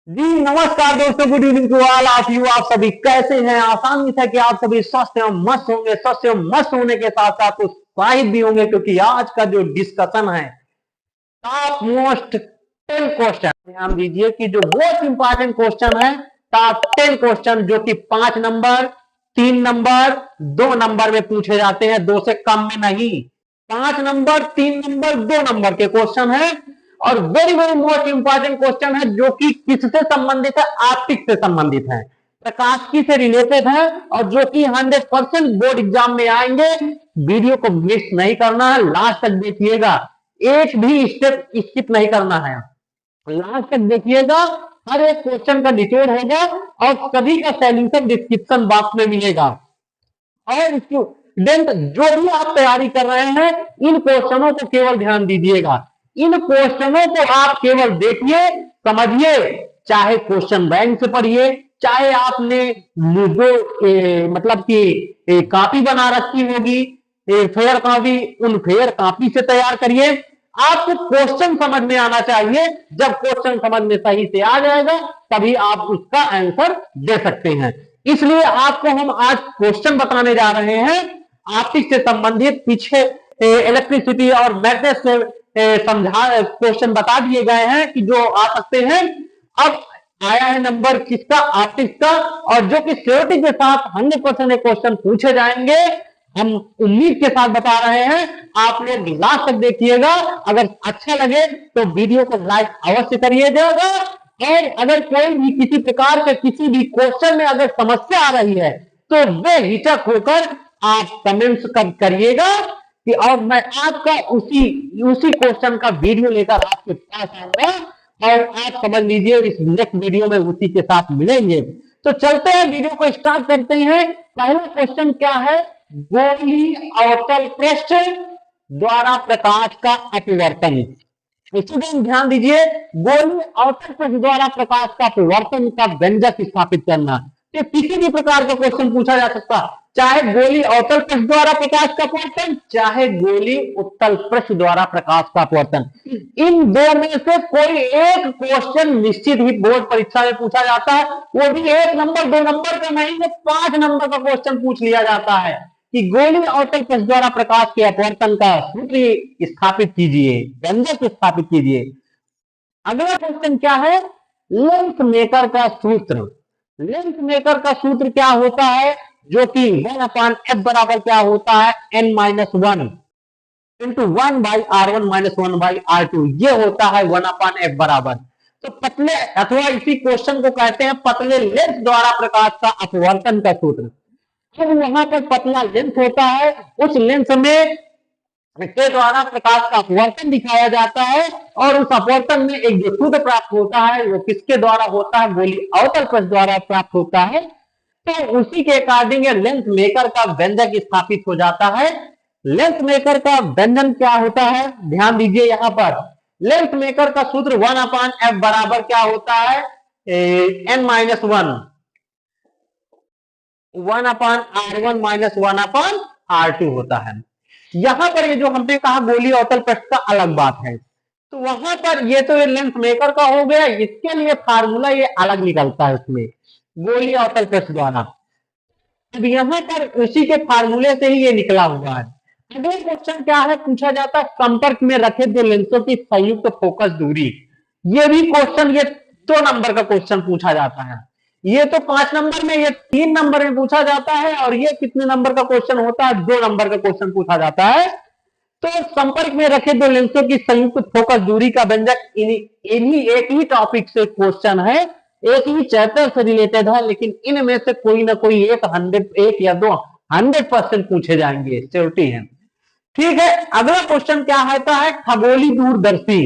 जी नमस्कार दोस्तों, good evening to all of you. आप सभी कैसे हैं? आसानी से कि आप सभी स्वस्थ एवं मस्त होंगे। स्वस्थ एवं मस्त होने के साथ साथ उत्साहित भी होंगे, क्योंकि आज का जो डिस्कशन है टॉप मोस्ट 10 क्वेश्चन, ध्यान दीजिए कि जो मोस्ट इंपॉर्टेंट क्वेश्चन है टॉप 10 क्वेश्चन, जो कि 5 नंबर 3 नंबर 2 नंबर में पूछे जाते हैं, 2 से कम में नहीं। 5 नंबर 3 नंबर 2 नंबर के क्वेश्चन है और very very most important question है, जो कि किससे संबंधित है? ऑप्टिक्स से संबंधित है, प्रकाशिकी से रिलेटेड है और जो कि 100% बोर्ड एग्जाम में आएंगे। वीडियो को मिस नहीं करना है, लास्ट तक देखिएगा, एक भी स्टेप स्किप नहीं करना है, लास्ट तक देखिएगा। हर एक क्वेश्चन का डिटेल होगा और सभी का सॉल्यूशन डिस्क्रिप्शन बॉक्स में मिलेगा। और स्टूडेंट जो भी आप तैयारी कर रहे हैं, इन क्वेश्चनों को केवल ध्यान दीजिएगा, इन क्वेश्चनों को आप केवल देखिए, समझिए। चाहे क्वेश्चन बैंक से पढ़िए, चाहे आपने जो मतलब कि कॉपी बना रखी होगी, फेयर कॉपी, उन फेयर कॉपी से तैयार करिए। आपको क्वेश्चन समझ में आना चाहिए। जब क्वेश्चन समझ में सही से आ जाएगा, तभी आप उसका आंसर दे सकते हैं। इसलिए आपको हम आज क्वेश्चन बताने जा रहे हैं ऑप्टिक्स से संबंधित। पीछे इलेक्ट्रिसिटी और मैग्नेट से समझा क्वेश्चन बता दिए गए हैं कि जो आ सकते हैं। अब आया है नंबर किसका? ऑप्टिक्स का, और जो कि सिक्योरिटी के साथ 100% क्वेश्चन पूछे जाएंगे। हम उम्मीद के साथ बता रहे हैं, आप लोग लास्ट तक देखिएगा। अगर अच्छा लगे तो वीडियो को लाइक अवश्य करिएगा, और अगर कोई भी किसी प्रकार के किसी भी क्वेश्चन में अगर समस्या आ रही है तो बेहिचक होकर आप कमेंट्स करिएगा कि और मैं आपका उसी उसी क्वेश्चन का वीडियो लेकर आपके पास आऊंगा और आप समझ लीजिए इस नेक्स्ट वीडियो में उसी के साथ मिलेंगे। तो चलते हैं, वीडियो को स्टार्ट करते हैं। पहला क्वेश्चन क्या है? गोली अवतल पृष्ठ द्वारा प्रकाश का अपवर्तन। स्टूडेंट ध्यान दीजिए, गोली अवतल पृष्ठ द्वारा प्रकाश का अपवर्तन का व्यंजक स्थापित करना। ये किसी भी प्रकार का क्वेश्चन पूछा जा सकता है, चाहे गोली अवतल पृष्ठ द्वारा प्रकाश का अपवर्तन, चाहे गोली उत्तल पृष्ठ द्वारा प्रकाश का अपवर्तन। इन दो में से कोई एक क्वेश्चन निश्चित ही बोर्ड परीक्षा में पूछा जाता है, वो भी 1 नंबर 2 नंबर का नहीं, 5 नंबर का क्वेश्चन पूछ लिया जाता है कि गोली अवतल पृष्ठ द्वारा प्रकाश के अपवर्तन का सूत्र स्थापित कीजिए, व्यंजक स्थापित कीजिए। अगला क्वेश्चन क्या है? लेंस मेकर का सूत्र। लेंस मेकर का सूत्र क्या होता है? जो कि 1/f बराबर क्या होता है? n-1 इंटू 1/r1 - 1/r2, ये होता है 1/f बराबर। तो पतले अथवा इसी क्वेश्चन को कहते हैं पतले लेंस द्वारा प्रकाश का अपवर्तन का सूत्र। अब वहां पर पतला लेंस होता है, उस लेंस में के द्वारा प्रकाश का अपवर्तन दिखाया जाता है, और उस अपवर्तन में एक जो सूत्र प्राप्त होता है वो किसके द्वारा होता है? गोली अवतल पृष्ठ द्वारा प्राप्त होता है। तो उसी के अकॉर्डिंग लेंस मेकर का व्यंजक स्थापित हो जाता है। लेंस मेकर का व्यंजन क्या होता है? ध्यान दीजिए, यहां पर लेंस मेकर का सूत्र 1/f बराबर क्या होता है? n-1 1/r1 - 1/r2 होता है। यहां पर ये जो हमने कहा गोली अवतल पृष्ठ का अलग बात है, तो वहां पर ये तो ये लेंस मेकर का हो गया, इसके लिए फार्मूला ये अलग निकलता है उसमें गोली अवतल पृष्ठ द्वारा। अब यहां पर उसी के फार्मूले से ही ये निकला हुआ है। अगला क्वेश्चन क्या है? पूछा जाता है संपर्क में रखे दो लेंसों की संयुक्त फोकस दूरी। ये भी क्वेश्चन, ये 2 नंबर का क्वेश्चन पूछा जाता है। ये तो 5 नंबर में, ये 3 नंबर में पूछा जाता है, और ये कितने नंबर का क्वेश्चन होता है? 2 नंबर का क्वेश्चन पूछा जाता है। तो संपर्क में रखे दो लेंसों की संयुक्त फोकस दूरी का व्यंजक इन्हीं एक ही टॉपिक से क्वेश्चन है, एक ही चैप्टर से रिलेटेड है, लेकिन इनमें से कोई ना कोई एक या दो 100% पूछे जाएंगे, सिक्योरिटी है। ठीक है, अगला क्वेश्चन क्या आता है? खगोली दूरदर्शी।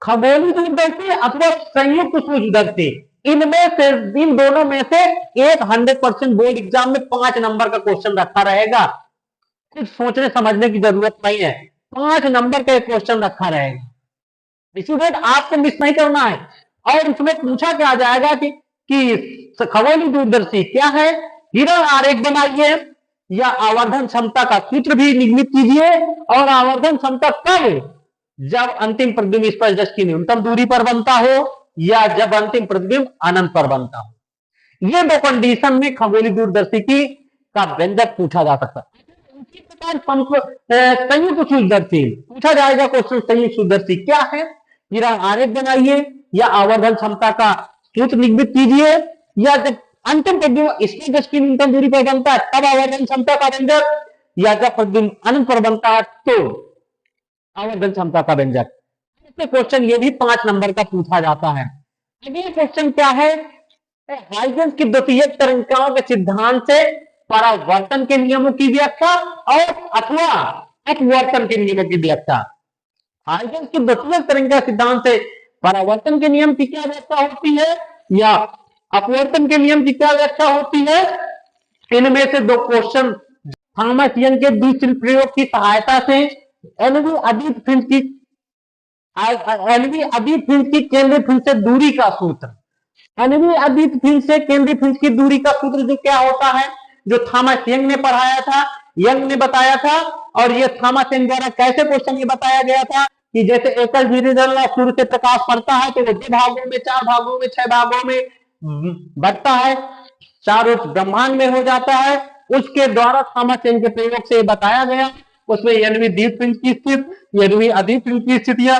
खगोली दूरदर्शी अथवा संयुक्त सूक्ष्मदर्शी, इनमें से इन दोनों में से एक 100% बोर्ड एग्जाम में 5 नंबर का क्वेश्चन रखा रहेगा। कुछ सोचने समझने की जरूरत नहीं है, 5 नंबर का क्वेश्चन रखा रहेगा। स्टूडेंट आपको मिस नहीं करना है। और इसमें पूछा क्या जाएगा कि खगोलीय दूरदर्शी क्या है? हिरण आरेख बनाइए या आवर्धन क्षमता का सूत्र भी निगमित कीजिए। और आवर्धन क्षमता कब? जब अंतिम प्रतिबिंब स्पर्शदर्शी की न्यूनतम दूरी पर बनता हो, या जब अंतिम प्रतिबिंब अनंत पर बनता हो। ये दो कंडीशन में खगोलीय दूरदर्शी का व्यंजक पूछा जा सकता है। इसी प्रकार संयुक्त सूक्ष्मदर्शी पूछा जाएगा क्वेश्चन। संयुक्त सूक्ष्मदर्शी क्या है, जरा आरेख बनाइए या आवर्धन क्षमता का सूत्र निरूपित कीजिए, या जब अंतिम प्रतिबिंब इसकी दृष्टि न्यूनतम दूरी पर बनता है तब आवर्धन क्षमता का व्यंजक, या जब प्रतिबिंब अनंत पर बनता है तो आवर्धन क्षमता का व्यंजक। क्वेश्चन ये भी 5 नंबर का पूछा जाता है। अगला क्वेश्चन क्या है, हाइजेंस की द्वितीयक तरंगिकाओं के सिद्धांत से परावर्तन के नियमों की व्याख्या और अथवा अपवर्तन के नियमों की व्याख्या। हाइजेंस की द्वितीयक तरंगिका सिद्धांत से परावर्तन के नियम की क्या व्याख्या होती है या अपवर्तन के नियम की क्या व्याख्या होती है। इनमें से दो क्वेश्चन थॉमस यंग के द्विचल प्रयोग की सहायता से एलवी अदीत फ्रिंज की केंद्रीय फ्रिंज से दूरी का सूत्र, एलवी अदीत फ्रिंज से केंद्रीय फ्रिंज की दूरी का सूत्र जो क्या होता है, जो थॉमस यंग ने पढ़ाया था, यंग ने बताया था। और ये थॉमस यंग द्वारा कैसे क्वेश्चन ये बताया गया था कि जैसे एकल झिल्ली सूर्य से प्रकाश पड़ता है तो वो 2 भागों में, 4 भागों में, 6 भागों में बढ़ता है, चारों ब्रह्मांड में हो जाता है। उसके द्वारा थॉमस यंग के प्रयोग से बताया गया। उसमें एलवी दीप फ्रिंज की स्थिति, एलवी अदीत फ्रिंज की स्थितियां,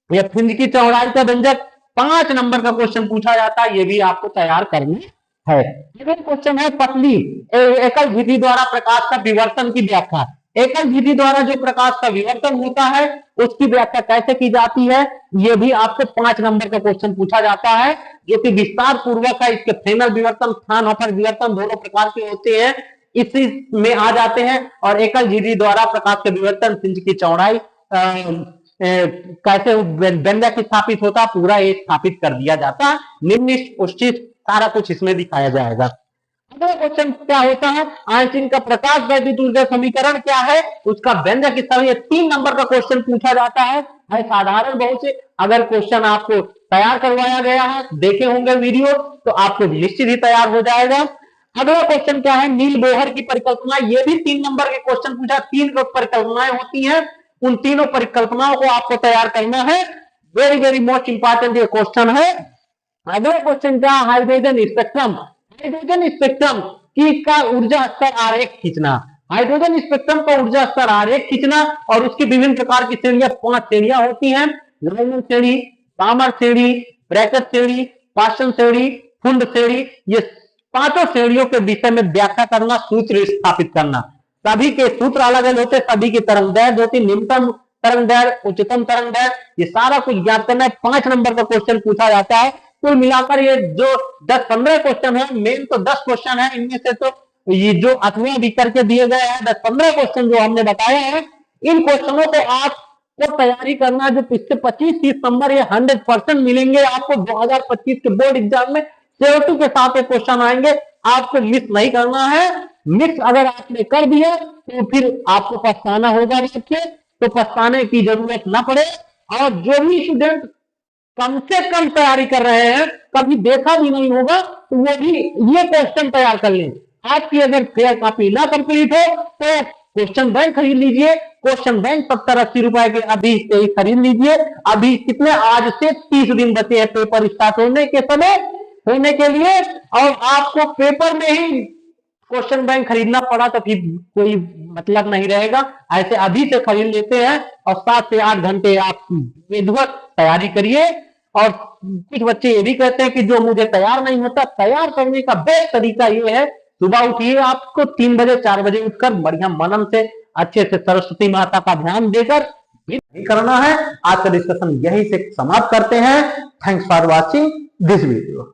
या फ्रिंज की चौड़ाई का व्यंजक 5 नंबर का क्वेश्चन पूछा जाता है। ये भी आपको तैयार करनी है। अगला क्वेश्चन है पतली एकल झिल्ली द्वारा प्रकाश का विवर्तन की व्याख्या। एकल झिल्ली द्वारा जो प्रकाश का विवर्तन होता है उसकी व्याख्या कैसे की जाती है, ये भी आपसे 5 नंबर का क्वेश्चन पूछा जाता है, जो कि विस्तार पूर्वक है। इसके फ्रेनल विवर्तन, फ्राउनहोफर विवर्तन दोनों प्रकार के होते हैं, इसी में आ जाते हैं। और एकल झिल्ली द्वारा प्रकाश के विवर्तन, फ्रिंज की चौड़ाई कैसे व्यंजक स्थापित होता, पूरा ये स्थापित कर दिया जाता है। निम्न उचित सारा कुछ इसमें दिखाया जाएगा। अगला क्वेश्चन क्या होता है, आइंस्टीन का प्रकाश वैद्युत ऊर्जा समीकरण क्या है, उसका व्यंजक किस तरह। 3 नंबर का क्वेश्चन पूछा जाता है साधारण बहुत से। अगर क्वेश्चन आपको तैयार करवाया गया है, देखे होंगे वीडियो, तो आपको निश्चित ही तैयार हो जाएगा। अगला क्वेश्चन क्या है, नील बोहर की परिकल्पना। ये भी 3 नंबर के क्वेश्चन पूछा। 3 परिकल्पनाएं होती हैं, उन तीनों परिकल्पनाओं को आपको तैयार करना है। वेरी वेरी मोस्ट इंपॉर्टेंट ये क्वेश्चन है। अगला क्वेश्चन क्या, हाइड्रोजन स्पेक्ट्रम। हाइड्रोजन स्पेक्ट्रम की का ऊर्जा स्तर आरेख खींचना। हाइड्रोजन स्पेक्ट्रम का ऊर्जा स्तर आरेख खींचना और उसकी विभिन्न प्रकार की श्रेणियां, 5 श्रेणियां होती हैं। लाइनर श्रेणी, पामर श्रेणी, ब्रैकेट श्रेणी, पार्सन श्रेणी, फुंड श्रेणी। ये 5 श्रेणियों के विषय में व्याख्या करना, सूत्र स्थापित करना। सभी के सूत्र अलग अलग होते, सभी की तरंग दैर्ध्य होती, निम्नतम तरंग दैर्ध्य, उच्चतम तरंग दैर्ध्य, ये सारा कुछ ज्ञात करना है। 5 नंबर का क्वेश्चन पूछा जाता है। कुल मिलाकर ये जो 10-15 क्वेश्चन है, मेन तो 10 क्वेश्चन है, इनमें से तो ये जो अथवा भी करके दिए गए हैं 10-15 क्वेश्चन जो हमने बताया है, इन क्वेश्चनों को आपको तैयारी करना। जो पिछले 25-30 नंबर ये 100% मिलेंगे आपको 2025 के बोर्ड एग्जाम में। CO2 के साथ एक क्वेश्चन आएंगे, आपको मिस नहीं करना है। मिक्स अगर आपने कर दिया तो फिर आपको पछताना होगा, तो पछताने की जरूरत ना पड़े। और जो भी स्टूडेंट कम से कम तैयारी कर रहे हैं, कभी देखा भी नहीं होगा, तो वो भी ये क्वेश्चन तैयार कर लें। आपकी अगर फेयर कॉपी ना कंप्लीट हो तो क्वेश्चन बैंक खरीद लीजिए। क्वेश्चन बैंक 70-80 रुपए के अभी से ही खरीद लीजिए। अभी कितने, आज से 30 दिन बचे हैं पेपर स्टार्ट होने के समय होने के लिए। और आपको पेपर में ही क्वेश्चन बैंक खरीदना पड़ा तो फिर कोई मतलब नहीं रहेगा। ऐसे अभी से खरीद लेते हैं और 7 से 8 घंटे आप विधिवत तैयारी करिए। और कुछ बच्चे ये भी कहते हैं कि जो मुझे तैयार नहीं होता, तैयार करने का बेस्ट तरीका ये है, सुबह उठिए, आपको 3 बजे 4 बजे उठकर बढ़िया मनन से अच्छे से सरस्वती माता का ध्यान देकर करना है। आज का डिस्कशन यही से समाप्त करते हैं। Thanks for watching this video.